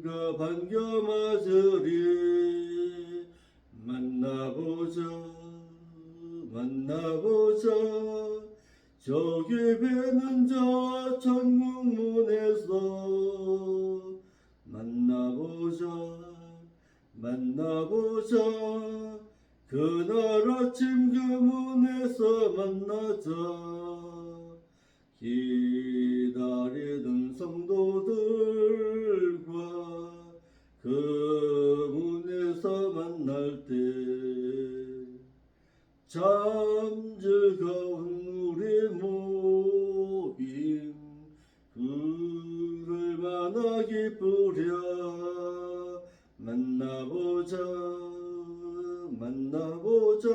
주가 반겨 맞으리. 만나보자 만나보자 저기 배는 저 천국문에서. 만나보자 만나보자 그날 아침 그 문에서 만나자. 기다리던 성도들과 그 문에서 만날 때 참 즐거운 우리 모임 얼마나 기쁘랴. 만나보자 만나보자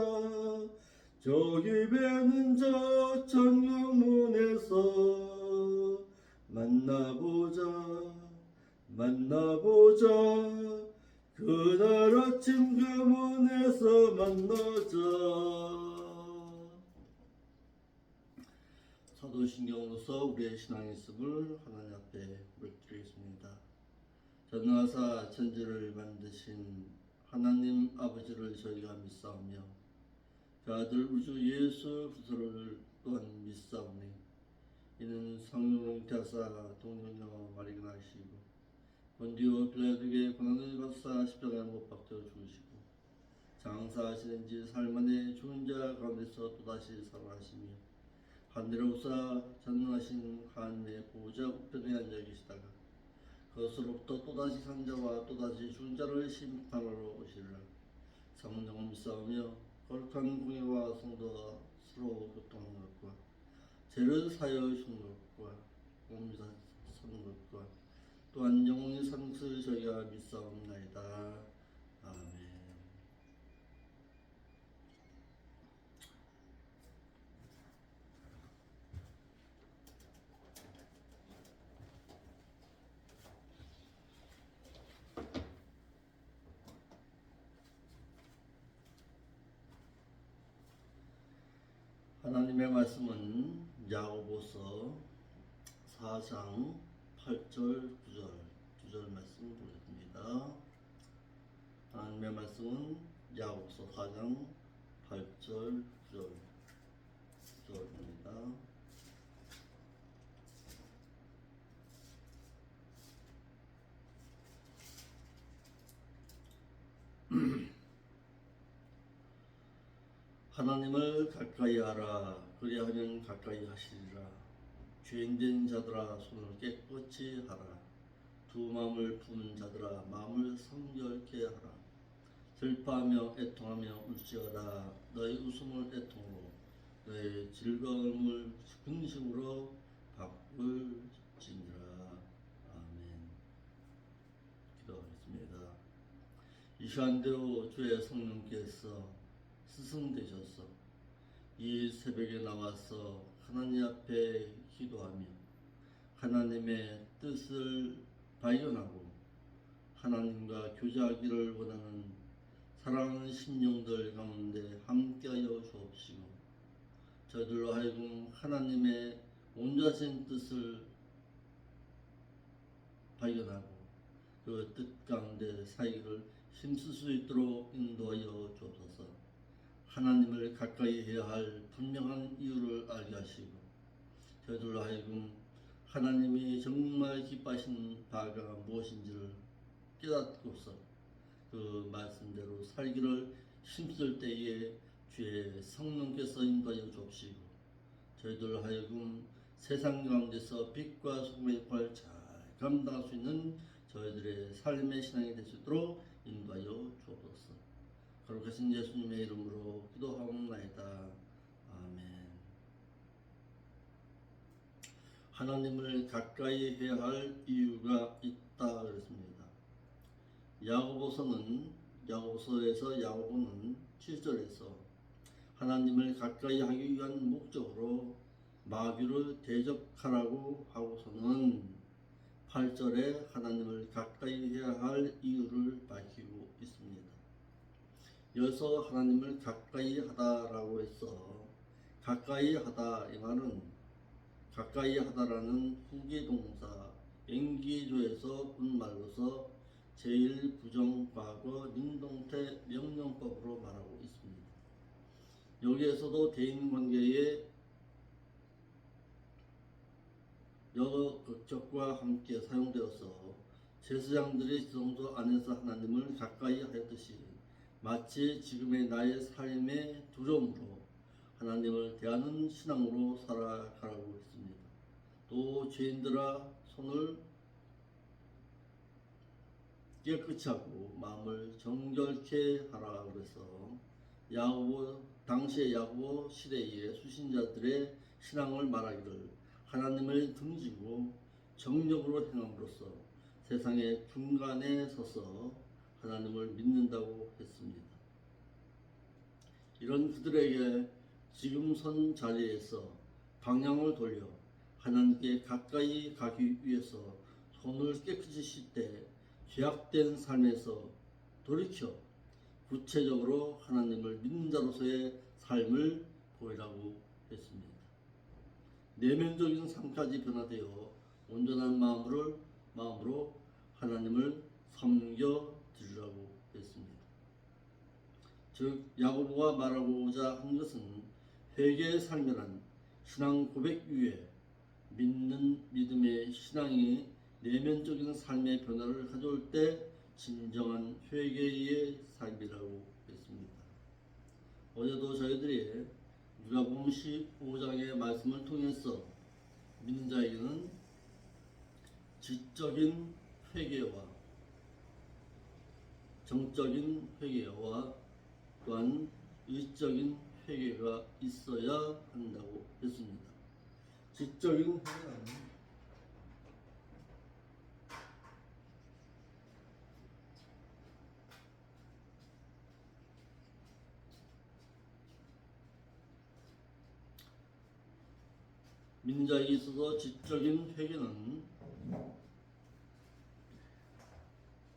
저기 배는 저 천국문에서. 만나보자 만나보자 그날 아침 그 문에서 만나자. 사도신경으로서 우리의 신앙의습을 하나님 앞에 묻드리겠습니다. 전능하사 천지를 만드신 하나님 아버지를 저희가 믿사오며 그 아들 우주 예수 그리스도를 또한 믿사오니 이는 성령 대사 동정녀 마리가 나시고 본디오 빌라도에게 고난을 받사 십자가에 못 박혀 죽으시고 장사하시는 지 사흘 만에 죽은 자 가운데서 또다시 살아나시며 하늘에 오사 전능하신 하나님의 보호자 우편에 앉아 계시다가 그것으로부터 또다시 산 자와 또다시 죽은 자를 심판하러 오시리라. 성령을 믿사오며 거룩한 공예와 성도와 서로 교통하는 것과 죄를 사하여 주는 것과 몸이 사는 것과 또한 영원히 사는 것을 저희가 믿사옵나이다. 아멘. 하나님의 말씀은 야고보서 4장 8절 9절 두 절 말씀 보겠습니다. 하나님의 말씀은 야고보서 4장 8절 9절입니다. 하나님을 가까이 하라. 그리하면 가까이 하시리라. 죄인된 자들아 손을 깨끗이 하라. 두 마음을 품은 자들아 마음을 성결케 하라. 슬퍼하며 애통하며 울지어다. 너희 웃음을 애통으로 너희 즐거움을 근심으로 바꿀지니라. 아멘. 기도하겠습니다. 이 시간대로 주의 성령께서 스승되셔서 이 새벽에 나와서 하나님 앞에 기도하며 하나님의 뜻을 발견하고 하나님과 교제하기를 원하는 사랑하는 심령들 가운데 함께하여 주옵시고 저들로 하여금 하나님의 온전하신 뜻을 발견하고 그 뜻 가운데 살기를 힘쓸 수 있도록 인도하여 주옵소서. 하나님을 가까이 해야 할 분명한 이유를 알게 하시고 저희들로 하여금 하나님이 정말 기뻐하시는 바가 무엇인지를 깨닫고서 그 말씀대로 살기를 힘쓸 때에 주의 성령께서 인도하여 주옵시고 저희들로 하여금 세상 가운데서 빛과 소금의 역할을 잘 감당할 수 있는 저희들의 삶의 신앙이 될 수 있도록 인도하여 주옵소서. 거룩하신 예수님의 이름으로 기도하옵나이다. 아멘. 하나님을 가까이 해야 할 이유가 있다 그랬습니다. 야고보서에서 야고보는 7절에서 하나님을 가까이 하기 위한 목적으로 마귀를 대적하라고 하고서는 8절에 하나님을 가까이 해야 할 이유를 밝히고 있습니다. 여기서 하나님을 가까이 하다라고 해서 가까이 하다 이 말은 가까이 하다라는 후계동사 연기조에서 온 말로서 제1부정과거 능동태 명령법으로 말하고 있습니다. 여기에서도 대인관계에 여러 극적과 함께 사용되어서 제사장들이 지성소 안에서 하나님을 가까이 하였듯이 마치 지금의 나의 삶의 두려움으로 하나님을 대하는 신앙으로 살아가라고 했습니다. 또 죄인들아 손을 깨끗이 하고 마음을 정결케 하라 그래서 당시의 야고보 시대의 수신자들의 신앙을 말하기를 하나님을 등지고 정력으로 행함으로써 세상의 중간에 서서 하나님을 믿는다고 했습니다. 이런 그들에게 지금 선 자리에서 방향을 돌려 하나님께 가까이 가기 위해서 손을 깨끗이 씻되 죄악된 삶에서 돌이켜 구체적으로 하나님을 믿는 자로서의 삶을 보이라고 했습니다. 내면적인 삶까지 변화되어 온전한 마음으로 하나님을 섬겨 드리라고 했습니다. 즉 야고보가 말하고자 한 것은 회개의 삶이란 신앙 고백 위에 믿는 믿음의 신앙이 내면적인 삶의 변화를 가져올 때 진정한 회개의 삶이라고 했습니다. 어제도 저희들이 누가복음 15장의 말씀을 통해서 믿는 자에게는 지적인 회개와 정적인 회개와 또한 의적인 회개가 있어야 한다고 했습니다. 지적인 회개는 믿는 자에게 있어서 지적인 회개는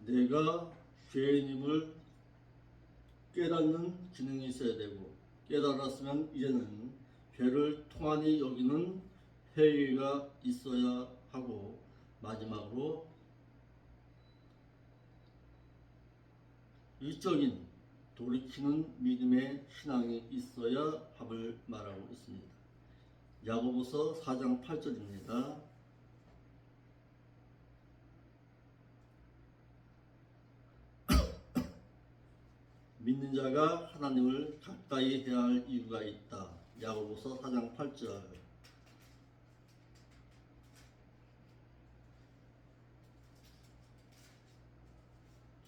내가 죄인임을 깨닫는 기능이 있어야 되고 깨달았으면 이제는 죄를 통한히 여기는 회개가 있어야 하고 마지막으로 의적인 돌이키는 믿음의 신앙이 있어야 함을 말하고 있습니다. 야고보서 4장 8절입니다. 믿는 자가 하나님을 가까이 해야 할 이유가 있다. 야고보서 4장 8절.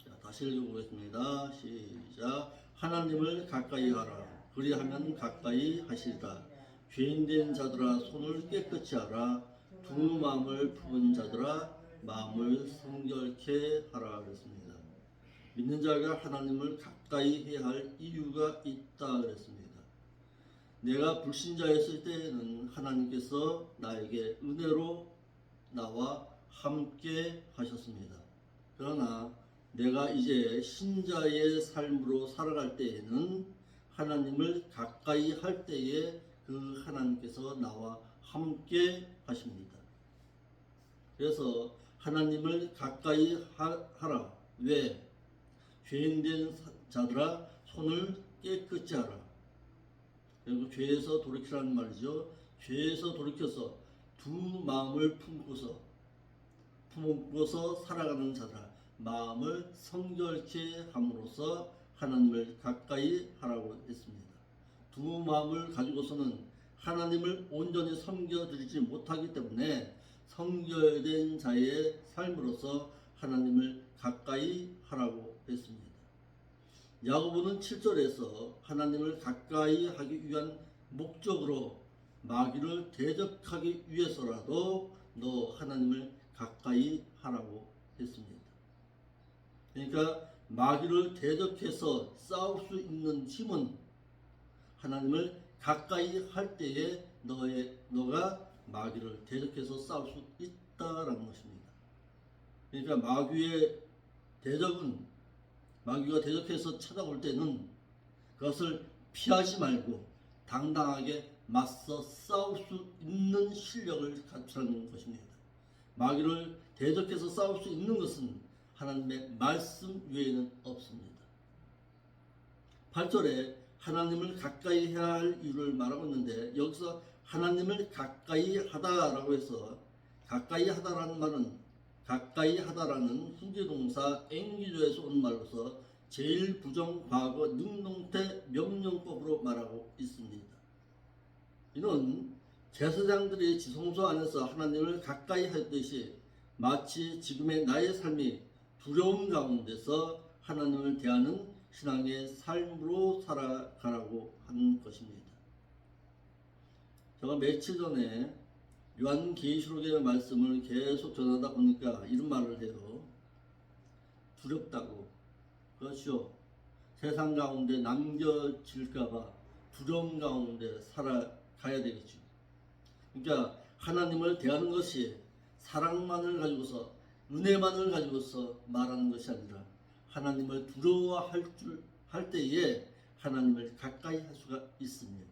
자, 다시 읽어보겠습니다. 시작. 하나님을 가까이 하라. 그리하면 가까이 하시리라. 죄인된 자들아 손을 깨끗이 하라. 두 마음을 품은 자들아 마음을 성결케 하라 그랬습니다. 믿는 자가 하나님을 가까이 해야 할 이유가 있다 그랬습니다. 내가 불신자였을 때에는 하나님께서 나에게 은혜로 나와 함께 하셨습니다. 그러나 내가 이제 신자의 삶으로 살아갈 때에는 하나님을 가까이 할 때에 그 하나님께서 나와 함께 하십니다. 그래서 하나님을 가까이 하라. 왜? 죄인된 자들아 손을 깨끗이 하라. 그리고 죄에서 돌이키라는 말이죠. 죄에서 돌이켜서 두 마음을 품고서 살아가는 자들아 마음을 성결케 함으로써 하나님을 가까이 하라고 했습니다. 두 마음을 가지고서는 하나님을 온전히 섬겨드리지 못하기 때문에 성결된 자의 삶으로서 하나님을 가까이 하라고 했습니다. 야고보는 7절에서 하나님을 가까이 하기 위한 목적으로 마귀를 대적하기 위해서라도 너 하나님을 가까이 하라고 했습니다. 그러니까 마귀를 대적해서 싸울 수 있는 힘은 하나님을 가까이 할 때에 너가 마귀를 대적해서 싸울 수 있다라는 것입니다. 그러니까 마귀가 대적해서 찾아올 때는 그것을 피하지 말고 당당하게 맞서 싸울 수 있는 실력을 갖추는 것입니다. 마귀를 대적해서 싸울 수 있는 것은 하나님의 말씀 외에는 없습니다. 8절에 하나님을 가까이 해야 할 이유를 말하고 있는데, 여기서 하나님을 가까이 하다라고 해서, 가까이 하다라는 말은 가까이 하다라는 현재동사 앵기조에서 온 말로서 제일 부정 과거 능동태 명령법으로 말하고 있습니다. 이는 제사장들이 지성소 안에서 하나님을 가까이 하듯이 마치 지금의 나의 삶이 두려움 가운데서 하나님을 대하는 신앙의 삶으로 살아가라고 하는 것입니다. 제가 며칠 전에 요한계시록의 말씀을 계속 전하다 보니까 이런 말을 해요. 두렵다고. 그렇죠. 세상 가운데 남겨질까봐 두려움 가운데 살아가야 되겠죠. 그러니까 하나님을 대하는 것이 사랑만을 가지고서, 은혜만을 가지고서 말하는 것이 아니라 하나님을 두려워할 때에 하나님을 가까이 할 수가 있습니다.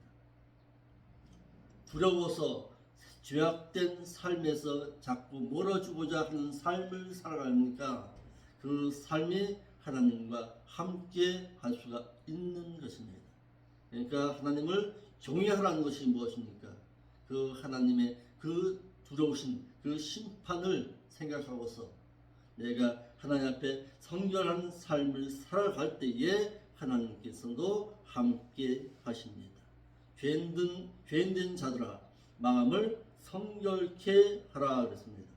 두려워서 죄악된 삶에서 자꾸 멀어지고자 하는 삶을 살아가니까 그 삶이 하나님과 함께 할 수가 있는 것입니다. 그러니까 하나님을 경외하라는 것이 무엇입니까? 그 하나님의 그 두려우신 그 심판을 생각하고서 내가 하나님 앞에 성결한 삶을 살아갈 때에 하나님께서도 함께 하십니다. 죄인된 자들아 마음을 성결케 하라 그랬습니다.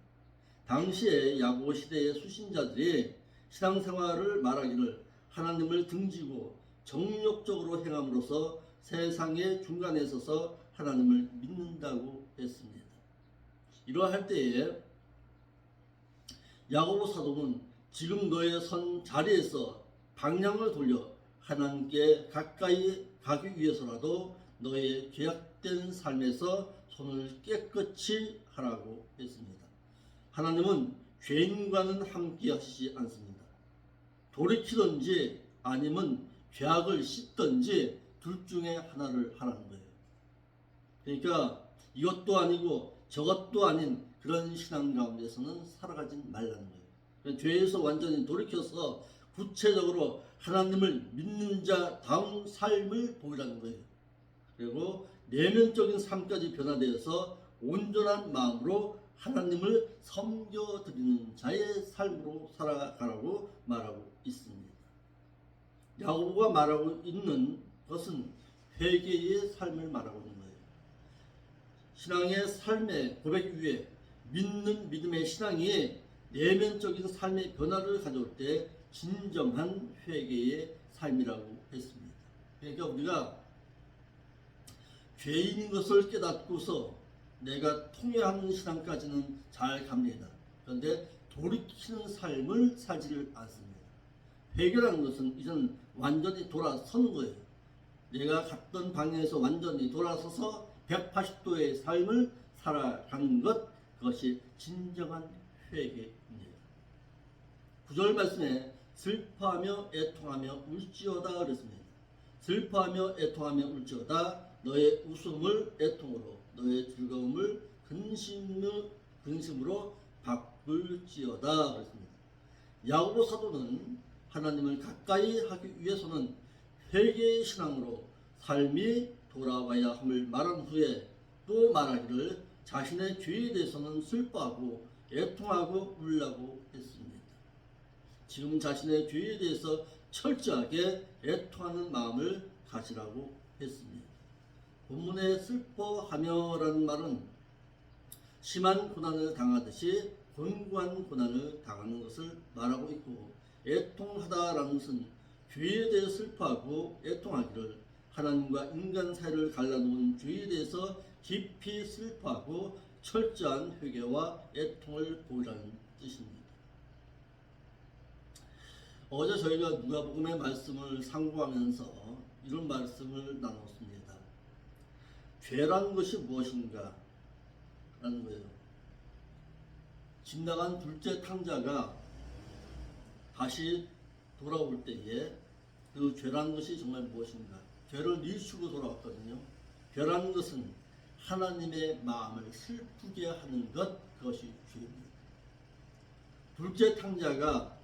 당시에 야고 시대의 수신자들이 신앙생활을 말하기를 하나님을 등지고 정욕적으로 행함으로써 세상의 중간에 서서 하나님을 믿는다고 했습니다. 이러할 때에 야고보 사도는 지금 너의 선 자리에서 방향을 돌려 하나님께 가까이 가기 위해서라도 너의 죄악된 삶에서 손을 깨끗이 하라고 했습니다. 하나님은 죄인과는 함께 하시지 않습니다. 돌이키든지 아니면 죄악을 씻든지 둘 중에 하나를 하라는 거예요. 그러니까 이것도 아니고 저것도 아닌 그런 신앙 가운데서는 살아가지 말라는 거예요. 죄에서 완전히 돌이켜서 구체적으로 하나님을 믿는 자다운 삶을 보이라는 거예요. 그리고 내면적인 삶까지 변화되어서 온전한 마음으로 하나님을 섬겨드리는 자의 삶으로 살아가라고 말하고 있습니다. 야고보가 말하고 있는 것은 회개의 삶을 말하고 있는 거예요. 신앙의 삶의 고백 위에 믿는 믿음의 신앙이 내면적인 삶의 변화를 가져올 때 진정한 회개의 삶이라고 했습니다. 그러니까 우리가 죄인인 것을 깨닫고서 내가 통회하는 신앙까지는 잘 갑니다. 그런데 돌이키는 삶을 살지를 않습니다. 회개라는 것은 이제는 완전히 돌아서는 거예요. 내가 갔던 방향에서 완전히 돌아서서 180도의 삶을 살아가는 것, 그것이 진정한 회개입니다. 9절 말씀에 슬퍼하며 애통하며 울지어다 그랬습니다. 슬퍼하며 애통하며 울지어다. 너의 웃음을 애통으로, 너의 즐거움을 근심으로 바꿀지어다 그랬습니다. 야고보 사도는 하나님을 가까이 하기 위해서는 회개의 신앙으로 삶이 돌아와야 함을 말한 후에 또 말하기를 자신의 죄에 대해서는 슬퍼하고 애통하고 울라고 했습니다. 지금 자신의 죄에 대해서 철저하게 애통하는 마음을 가지라고 했습니다. 본문에 슬퍼하며라는 말은 심한 고난을 당하듯이 권고한 고난을 당하는 것을 말하고 있고, 애통하다라는 것은 죄에 대해 슬퍼하고 애통하기를 하나님과 인간 사이를 갈라놓은 죄에 대해서 깊이 슬퍼하고 철저한 회개와 애통을 보이라는 뜻입니다. 어제 저희가 누가복음의 말씀을 상고하면서 이런 말씀을 나눴습니다. 죄란 것이 무엇인가? 라는 거예요. 집 나간 둘째 탕자가 다시 돌아올 때에 그 죄란 것이 정말 무엇인가? 죄를 일추고 돌아왔거든요. 죄라는 것은 하나님의 마음을 슬프게 하는 것, 그것이 죄입니다. 둘째 탕자가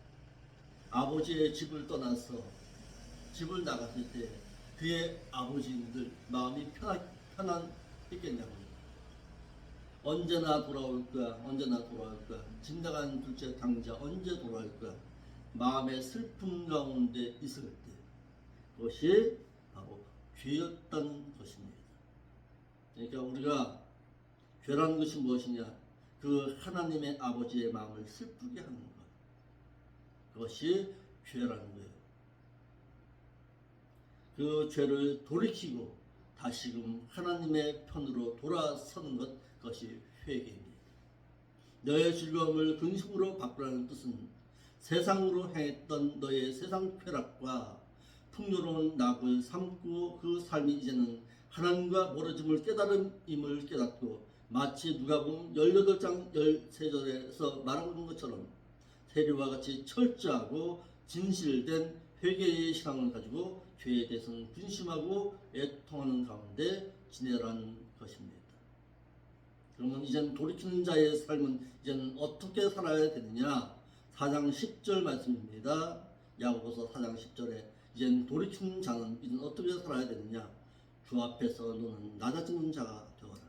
아버지의 집을 떠나서 집을 나갔을 때 그의 아버지들 마음이 편안했겠냐고요. 언제나 돌아올 거야, 언제나 돌아올 거야. 집 나간 둘째 당자 언제 돌아올 거야. 마음의 슬픔 가운데 있을 때 그것이 바로 죄였다는 것입니다. 그러니까 우리가 죄라는 것이 무엇이냐? 그 하나님의 아버지의 마음을 슬프게 하는 것. 그것이 죄라는 거예요. 그 죄를 돌이키고 다시금 하나님의 편으로 돌아서는 것, 그것이 회개입니다. 너의 즐거움을 근심으로 바꾸라는 뜻은 세상으로 행했던 너의 세상 쾌락과 풍요로운 낙을 삼고 그 삶이 이제는 하나님과 멀어짐을 깨달음임을 깨닫고 마치 누가복음 18장 13절에서 말하고 있는 것처럼 세리와 같이 철저하고 진실된 회개의 신앙을 가지고 죄에 대해서는 근심하고 애통하는 가운데 지내라는 것입니다. 그러면 이제는 돌이키는 자의 삶은 이제는 어떻게 살아야 되느냐? 4장 10절 말씀입니다. 야고보서 4장 10절에 이제는 돌이키는 자는 이제는 어떻게 살아야 되느냐? 주 앞에서 너는 낮아지는 자가 되어라.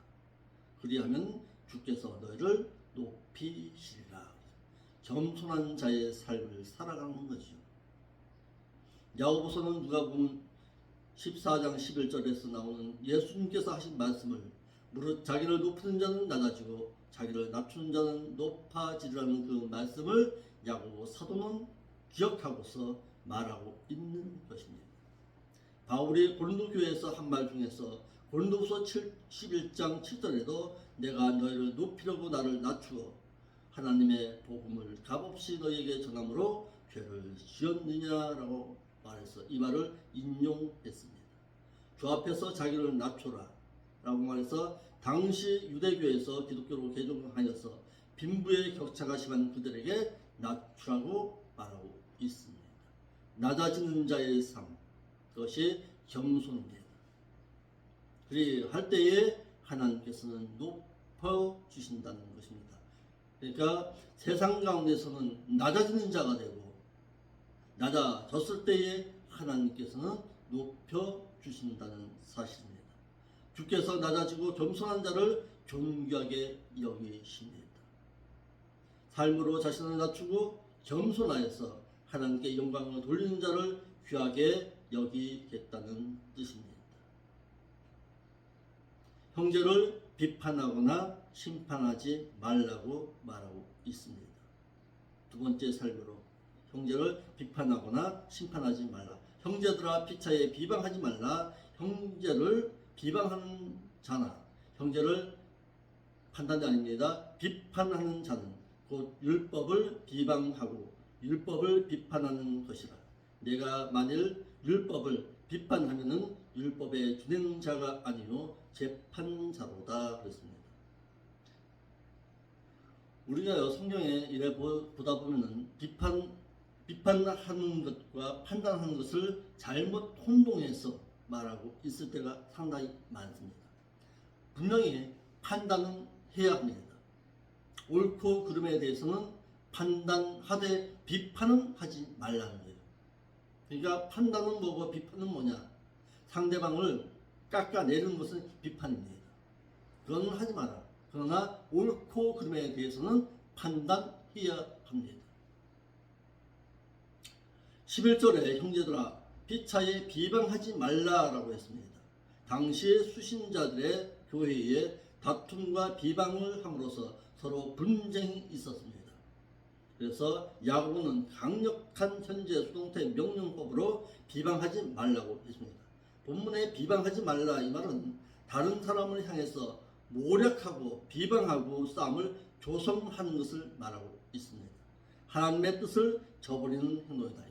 그리하면 주께서 너희를 높이시리라. 겸손한 자의 삶을 살아가는 것이죠. 야고보서는 누가복음 14장 11절에서 나오는 예수님께서 하신 말씀을 무릇 자기를 높이는 자는 낮아지고 자기를 낮추는 자는 높아지리라는 그 말씀을 야고보 사도는 기억하고서 말하고 있는 것입니다. 바울이 고린도 교회에서 한 말 중에서 고린도후서 11장 7절에도 내가 너희를 높이려고 나를 낮추어 하나님의 복음을 값없이 너희에게 전함으로 죄를 지었느냐라고 말해서 이 말을 인용했습니다. 주 앞에서 자기를 낮춰라 라고 말해서 당시 유대교에서 기독교로 개종하여서 빈부의 격차가 심한 그들에게 낮추라고 말하고 있습니다. 낮아지는 자의 삶, 그것이 겸손입니다. 그리할 때에 하나님께서는 높여주신다는 것입니다. 그러니까 세상 가운데서는 낮아지는 자가 되고 낮아졌을 때에 하나님께서는 높여주신다는 사실입니다. 주께서 낮아지고 겸손한 자를 존귀하게 여기십니다. 삶으로 자신을 낮추고 겸손하여서 하나님께 영광을 돌리는 자를 귀하게 여기겠다는 뜻입니다. 형제를 비판하거나 심판하지 말라고 말하고 있습니다. 두 번째 삶으로 형제를 비판하거나 심판하지 말라. 형제들아 피차에 비방하지 말라. 형제를 비방하는 자나 형제를 판단이 아닙니다. 비판하는 자는 곧 율법을 비방하고 율법을 비판하는 것이라. 내가 만일 율법을 비판하면은 율법의 준행자가 아니요 재판자로다 그랬습니다. 우리가 성경에 이래 보다 보면은 비판하는 것과 판단하는 것을 잘못 혼동해서 말하고 있을 때가 상당히 많습니다. 분명히 판단은 해야 합니다. 옳고 그름에 대해서는 판단하되 비판은 하지 말라는 거예요. 그러니까 판단은 뭐고 비판은 뭐냐? 상대방을 깎아내리는 것은 비판입니다. 그건 하지 마라. 그러나 옳고 그름에 대해서는 판단해야 합니다. 11절에 형제들아 피차에 비방하지 말라라고 했습니다. 당시의 수신자들의 교회에 다툼과 비방을 함으로써 서로 분쟁이 있었습니다. 그래서 야고보는 강력한 현재 수동태 명령법으로 비방하지 말라고 했습니다. 본문에 비방하지 말라 이 말은 다른 사람을 향해서 모략하고 비방하고 싸움을 조성하는 것을 말하고 있습니다. 하나님의 뜻을 저버리는 행동이다.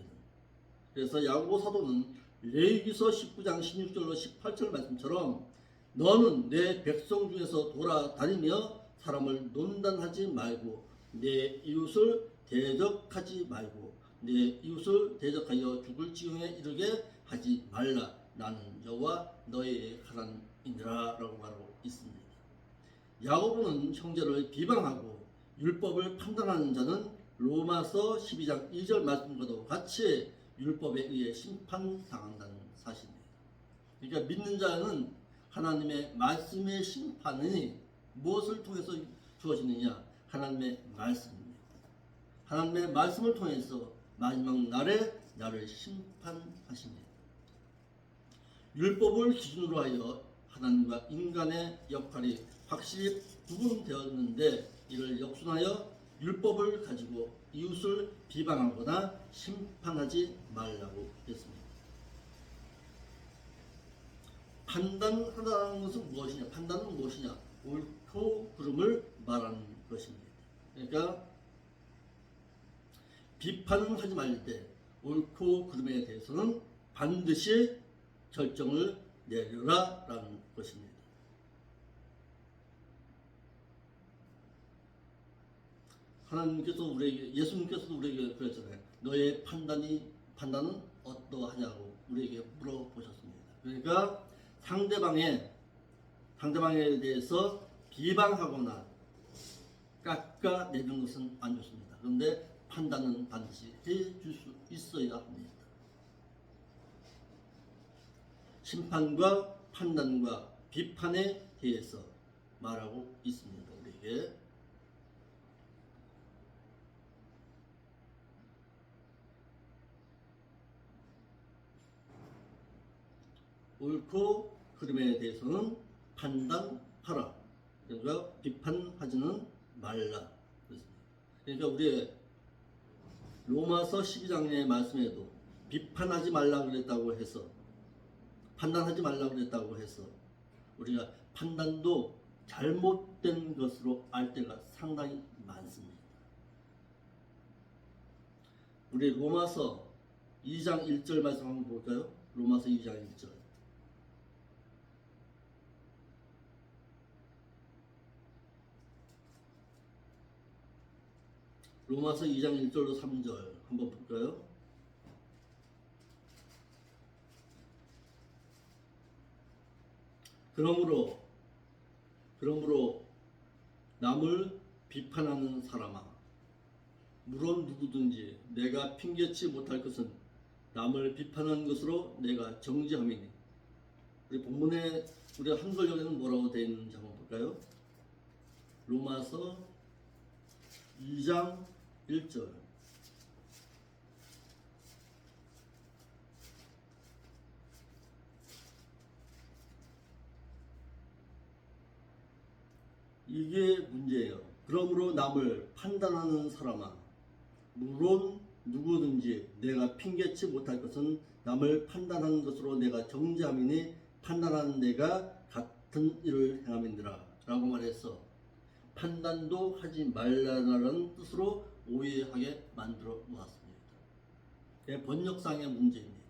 그래서 야고보 사도는 레위기서 19장 16절로 18절 말씀처럼 너는 내 백성 중에서 돌아다니며 사람을 논단하지 말고 내 이웃을 대적하지 말고 내 이웃을 대적하여 죽을 지경에 이르게 하지 말라. 나는 여호와 너의 하나님이니라 라고 말하고 있습니다. 야고보는 형제를 비방하고 율법을 판단하는 자는 로마서 12장 2절 말씀과도 같이 율법에 의해 심판당한다는 사실입니다. 그러니까 믿는 자는 하나님의 말씀의 심판이 무엇을 통해서 주어지느냐? 하나님의 말씀입니다. 하나님의 말씀을 통해서 마지막 날에 나를 심판하십니다. 율법을 기준으로 하여 하나님과 인간의 역할이 확실히 구분되었는데 이를 역순하여 율법을 가지고 이웃을 비방하거나 심판하지 말라고 했습니다. 판단하다는 것은 무엇이냐? 판단은 무엇이냐? 옳고 그름을 말하는 것입니다. 그러니까 비판은 하지 말 때 옳고 그름에 대해서는 반드시 결정을 내려라 라는 것입니다. 하나님께서 우리에게, 예수님께서도 우리에게 그랬잖아요. 너의 판단은 어떠하냐고 우리에게 물어보셨습니다. 그러니까 상대방에 대해서 비방하거나 깎아내는 것은 안 좋습니다. 그런데 판단은 반드시 해줄 수 있어야 합니다. 심판과 판단과 비판에 대해서 말하고 있습니다. 우리에게. 옳고 그름에 대해서는 판단하라. 그러니까 비판하지는 말라. 그러니까 우리 로마서 12장의 말씀에도 비판하지 말라 그랬다고 해서, 판단하지 말라 그랬다고 해서 우리가 판단도 잘못된 것으로 알 때가 상당히 많습니다. 우리 로마서 2장 1절 말씀 한번 볼까요? 로마서 2장 1절. 로마서 2장 1절로 3절 한번 볼까요? 그러므로 남을 비판하는 사람아, 물론 누구든지 내가 핑계치 못할 것은 남을 비판하는 것으로 내가 정죄함이니. 우리 본문에 우리 한글역에는 뭐라고 되어 있는지 한번 볼까요? 로마서 2장 1절. 이게 문제예요. 그러므로 남을 판단하는 사람아, 물론 누구든지 내가 핑계치 못할 것은 남을 판단하는 것으로 내가 정죄함이니 판단하는 내가 같은 일을 행함이니라 라고 말해서 판단도 하지 말라는 뜻으로 오해하게 만들어 놓았습니다. 번역상의 문제입니다.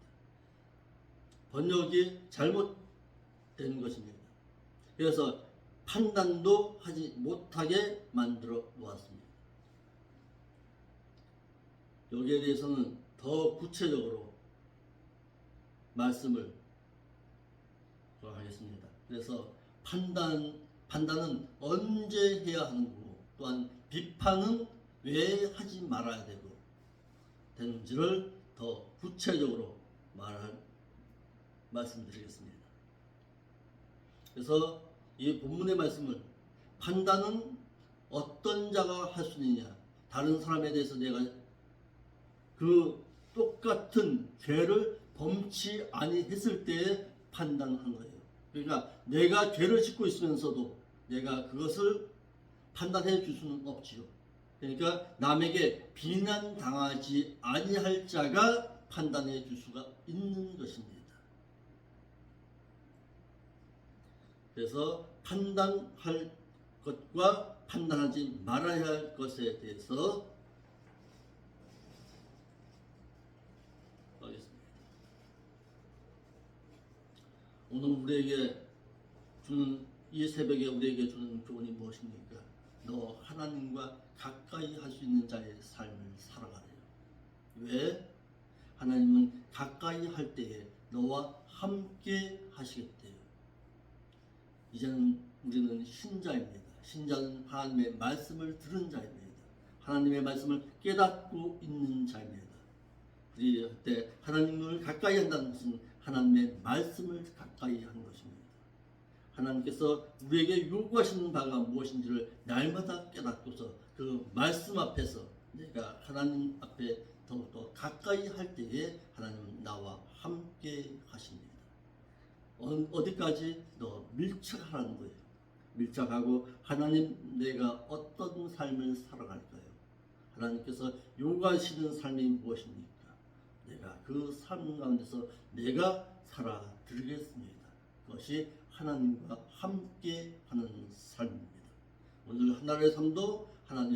번역이 잘못된 것입니다. 그래서 판단도 하지 못하게 만들어 놓았습니다. 여기에 대해서는 더 구체적으로 말씀을 하겠습니다. 그래서 판단은 언제 해야 하는 거고, 또한 비판은 왜 하지 말아야 되는지를 더 구체적으로 말씀드리겠습니다. 그래서 이 본문의 말씀을, 판단은 어떤 자가 할 수 있느냐? 다른 사람에 대해서 내가 그 똑같은 죄를 범치 아니했을 때에 판단한 거예요. 그러니까 내가 죄를 짓고 있으면서도 내가 그것을 판단해 줄 수는 없지요. 그러니까 남에게 비난당하지 아니할 자가 판단해 줄 수가 있는 것입니다. 그래서 판단할 것과 판단하지 말아야 할 것에 대해서 하겠습니다. 오늘 우리에게 주는, 이 새벽에 우리에게 주는 교훈이 무엇입니까? 너 하나님과 가까이 할 수 있는 자의 삶을 살아가래요. 왜? 하나님은 가까이 할 때에 너와 함께 하시겠대요. 이제는 우리는 신자입니다. 신자는 하나님의 말씀을 들은 자입니다. 하나님의 말씀을 깨닫고 있는 자입니다. 우리 그때 하나님을 가까이 한다는 것은 하나님의 말씀을 가까이 하는 것입니다. 하나님께서 우리에게 요구하시는 바가 무엇인지를 날마다 깨닫고서 그 말씀 앞에서 내가 하나님 앞에 더욱더 가까이 할 때에 하나님은 나와 함께 하십니다. 어디까지 너 밀착하라는 거예요. 밀착하고 하나님 내가 어떤 삶을 살아갈까요? 하나님께서 요구하시는 삶이 무엇입니까? 내가 그 삶 가운데서 내가 살아드리겠습니다. 그것이 하나님과 함께 하는 삶입니다. 오늘 하나님의 삶도 하나님